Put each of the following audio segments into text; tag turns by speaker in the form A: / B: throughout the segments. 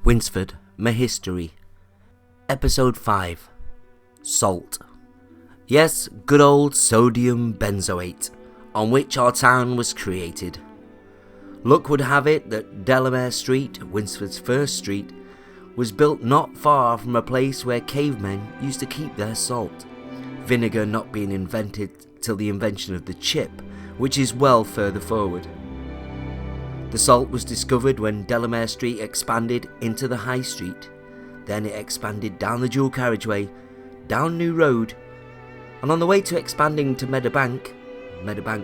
A: Winsford, My History, Episode 5, Salt. Yes, good old sodium benzoate, on which our town was created. Luck would have it that Delamere Street, Winsford's first street, was built not far from a place where cavemen used to keep their salt, vinegar not being invented till the invention of the chip, which is well further forward. The salt was discovered when Delamere Street expanded into the High Street. Then it expanded down the dual carriageway, down New Road, and on the way to expanding to Meadowbank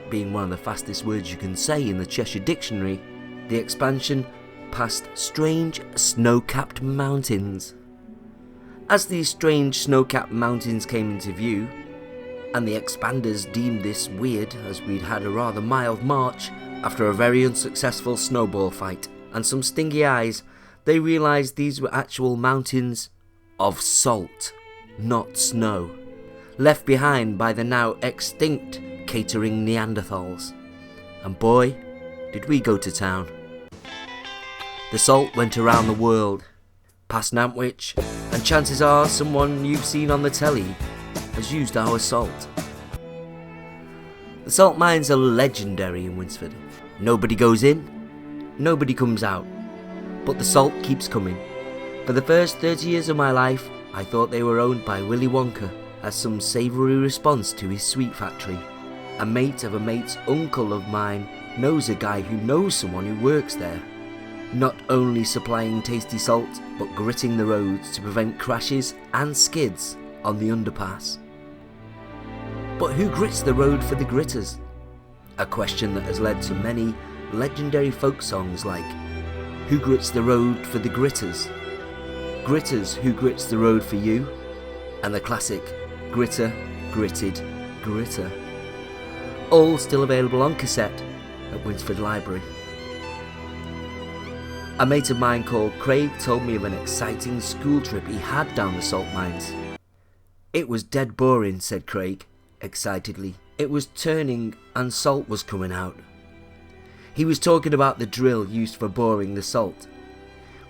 A: being one of the fastest words you can say in the Cheshire Dictionary, the expansion passed strange snow-capped mountains. As these strange snow-capped mountains came into view, and the expanders deemed this weird as we'd had a rather mild march after a very unsuccessful snowball fight and some stingy eyes, they realised these were actual mountains of salt, not snow, left behind by the now extinct catering Neanderthals. And boy, did we go to town. The salt went around the world, past Nantwich, and chances are someone you've seen on the telly has used our salt. The salt mines are legendary in Winsford. Nobody goes in, nobody comes out, but the salt keeps coming. For the first 30 years of my life, I thought they were owned by Willy Wonka as some savoury response to his sweet factory. A mate of a mate's uncle of mine knows a guy who knows someone who works there, not only supplying tasty salt, but gritting the roads to prevent crashes and skids on the underpass. But who grits the road for the gritters? A question that has led to many legendary folk songs like Who Grits the Road for the Gritters? Gritters, who grits the road for you? And the classic Gritter, Gritted, Gritter. All still available on cassette at Winsford Library. A mate of mine called Craig told me of an exciting school trip he had down the salt mines. It was dead boring, said Craig, excitedly. It was turning and salt was coming out. He was talking about the drill used for boring the salt.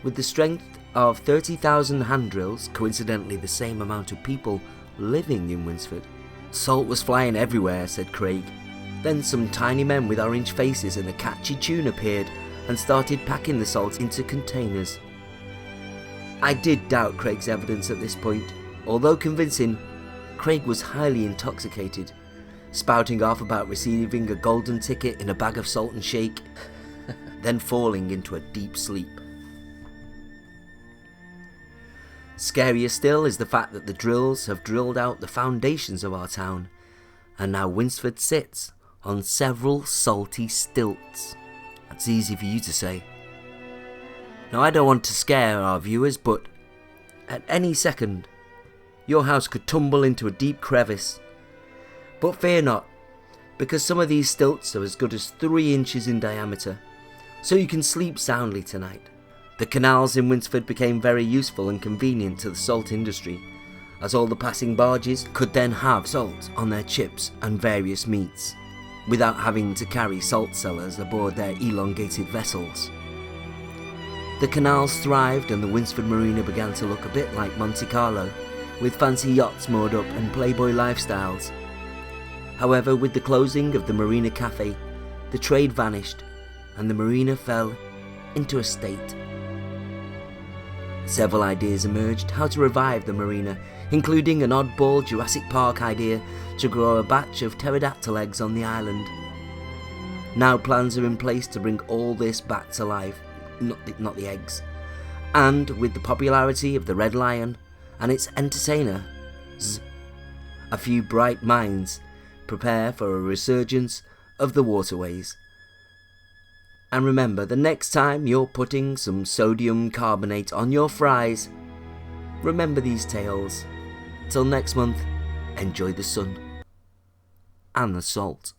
A: With the strength of 30,000 hand drills, coincidentally the same amount of people living in Winsford, salt was flying everywhere, said Craig. Then some tiny men with orange faces and a catchy tune appeared and started packing the salt into containers. I did doubt Craig's evidence at this point. Although convincing, Craig was highly intoxicated, spouting off about receiving a golden ticket in a bag of salt and shake, then falling into a deep sleep. Scarier still is the fact that the drills have drilled out the foundations of our town, and now Winsford sits on several salty stilts. That's easy for you to say. Now, I don't want to scare our viewers, but at any second, your house could tumble into a deep crevice. But fear not, because some of these stilts are as good as 3 inches in diameter, so you can sleep soundly tonight. The canals in Winsford became very useful and convenient to the salt industry, as all the passing barges could then have salt on their chips and various meats, without having to carry salt cellars aboard their elongated vessels. The canals thrived and the Winsford Marina began to look a bit like Monte Carlo, with fancy yachts moored up and playboy lifestyles. However, with the closing of the Marina Cafe, the trade vanished and the marina fell into a state. Several ideas emerged how to revive the marina, including an oddball Jurassic Park idea to grow a batch of pterodactyl eggs on the island. Now plans are in place to bring all this back to life, not the eggs. And with the popularity of the Red Lion and its entertainer, a few bright minds prepare for a resurgence of the waterways. And remember, the next time you're putting some sodium carbonate on your fries, remember these tales. Till next month, enjoy the sun and the salt.